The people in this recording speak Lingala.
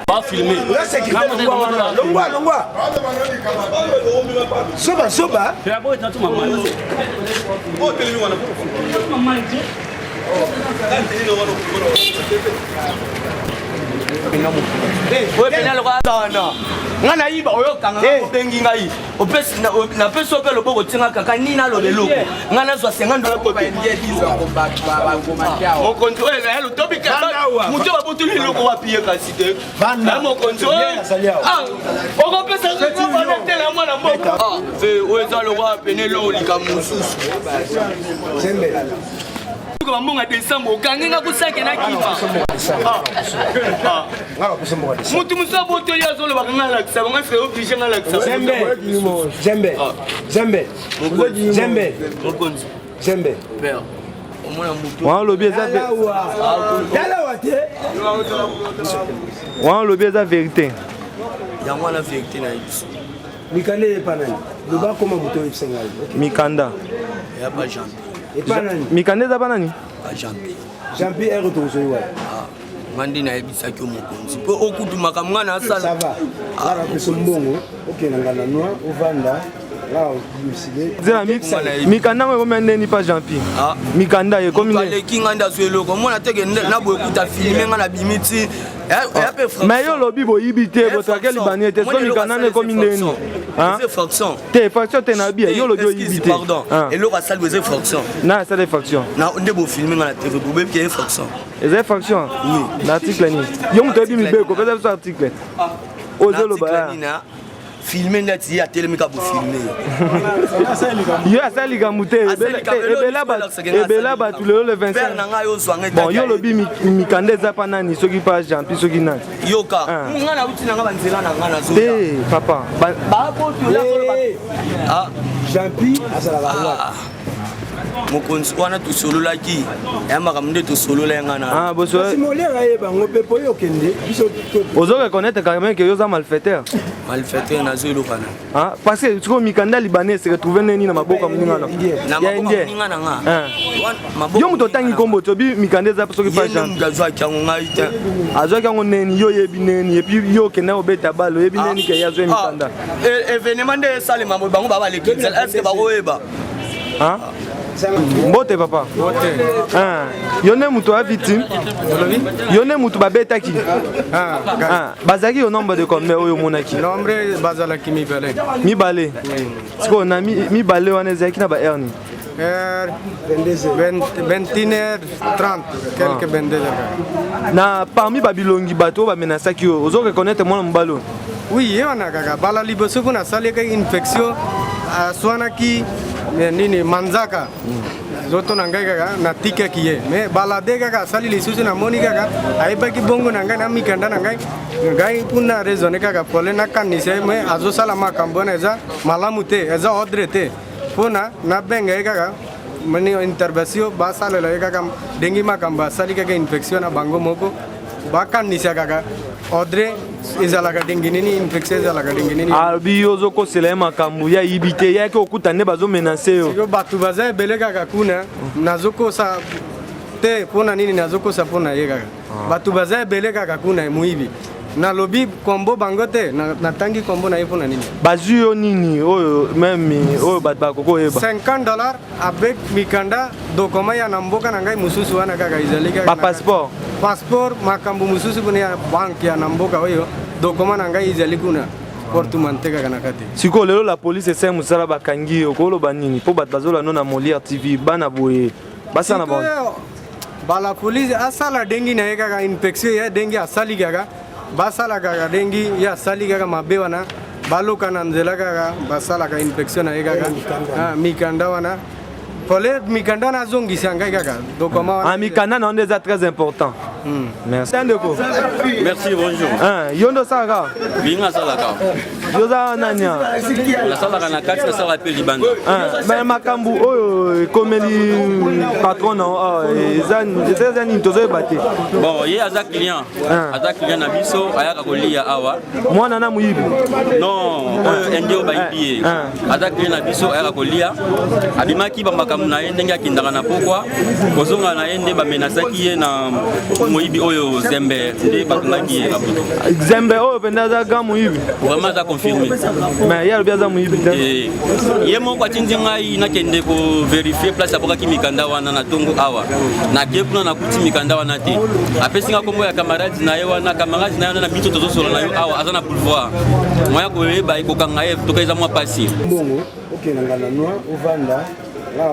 Pas filmer. Soba. ngana yiba oyokanga obengi ngai opesi na peso pe loboko tinga kaka nina lo lelo ngana zwa 50 dollars ko ba mo konto e ya lo tobika muto ba botuli loko wa piye kasi te na mo konto oko pesa ko ba tela mwana mboka ve oza lo wa penelo lika mususu Zembe. Kwa mbonga Desemba okangenga kusake na kifa. Mutu musa boto ya zolo bakanga lakisa banga se oblige nga lakisa. Zembe. Père. Omona mutu. Wa lobi eza Wa lobi eza vérité. Ya mwana vérité na ici. Mikanda epanani. Loba koma muto esengai. Mikanda. Ya ba Jean. Epanani. Mikanda eza banani? Jean-Pierre Tozoiwa. Mandi na ebisa ki omokonzi. Po okutu makamwa na sala. Ça va. Ara kusumbongo. OK ngana noa ovanda. Là musile. Zela Mikanda ngo komende pas Jean-Pierre. Mikanda ye komine. Ale kinganda swelo ko mona teke na boye kuta filmer nga na bimiti. Mais yo lobi bo yibite bo takeli libanais te so Mikanda ne komine ni. C'est fonction. Te fonction te na bien yo lobi yibite. Pardon. Et lo rasal besoin fonction. Na ça des fonctions. Na onde bo filmer nga na TV bo be bien fonction. Les fonctions. Oui. L'article ni. Yo mto bi mi be ko peut-être article. Ozo lo ba. Filmer ndati ya telemika bo filmer. Yo asali kamute ebela ba tout le 25. Bon yo lobi Mikanda za pa nani soki pa Jean-Pierre soki nani. Yoka. Ngana uti nanga banzela na ngana zo. Eh papa. Ba ko tu la ko ba. Jean-Pierre asala ba. Mokonzi wana to solo la ki. Ya makamde to solo la ngana. Boso. Simolera ye bango pe po yo kende. Biso. Ozo reconnaître quand même que yo za malfaiteur. Malfaiteur na zo lokana. Parce que tu Mikanda libanais se retrouver neni na maboka mninga na. Na maboka mninga na nga. Yo muto tangi kombo tobi Mikanda za soki pa Jean. Yo ngazwa kyango ngai te. Azwa kyango neni yo yebi neni et puis yo kena obeta balo yebi neni ke ya zo Mikanda. Événement de sale mambo bango baba le kinzel est-ce que ba koyeba? Mbote papa. Mbote. Yone mutu a victime. Yone mutu babeta ki. Bazaki au nombre de combien oyo monaki? Nombre bazalaki mibale. Mibale. Siko na mibale wana zaki na ba erni. 21h30 quelques 22h. Na parmi babilongi bato ba menasaki yo. Ozo reconnaître mwana mbalo. Oui, yona kaka bala liboso kuna saleka infection swanaki nini manzaka zoto nangai kaka na tika kiye me balade kaka sali lisusu na moni kaka aibaki bongo nangai na Mikanda nangai ngai puna raisonner kaka pole na kanise me azo sala makambona eza malamute eza ordre te pona na benga kaka mani intervention ba sala la kaka dengi makamba sali kaka infection na bango moko ba kanise kaka ordre ezalaka denginini infection ezalaka denginini abi ozo ko sele makambu ya ibite ya ke okuta ne bazo menacer yo yo batu baza ebele kaka kuna nazoko sa te pona nini nazoko sa pona ye kaka batu baza ebele kaka kuna muibi na lobi kombo bango te na tangi kombo na yefona nini bazu yo nini oyo même oyo bat ba koko eba $50 avec Mikanda dokoma ya namboka na ngai mususu wana kaka izalika ba passeport makambu mususu kuna ya banki ya namboka oyo dokoma na ngai izalikuna portumante kaka na kati siko lelo la police ese musala bakangi yo kolo banini po bat bazola no na Molière TV bana boye basa na bala police asala dengi na kaka infection ya dengi asali kaka basala kaka dengi ya sali kaka mabe wana baloka na nzela kaka basala kaka infection na kaka Mikanda wana pole Mikanda na zongi sanga kaka donc comment Mikanda na on est très important Merci. Ndeko. Merci, bonjour. Yondo Saka. Binga Salaka. Yoza Nania. La Salaka na kati na Salaka pe Libanda. Mais makambu oyo komeli patron eza nini tozoyeba te. Bon, ye aza client na biso ayaka kolia awa. Mwana na muyibi. Non, oyo ende obayibi ye. Aza client na biso ayaka kolia. Abimaki ba makambu na ye ndenge akindaka na pokwa. Kozonga na ye nde bamenasaki ye na muyibi oyo Zembe nde bakangaki ye kabuto. Zembe oyo penda aza ga muyibi. Vraiment aza confirmé. Mais yalo bia aza muyibi te. Ye moko atindi ngai nakende ko vérifier place abokaki mikanda wana na tongo awa. Na ke kuna na kuti mikanda wana te. Apesinga kombo ya camarade na ye wana camarade na ye na biso tozosola na yo awa aza na boulevard. Moya ko yeba ikokanga ye tokaiza mwa pasi. Mbongo okenda ngana noa ovanda là,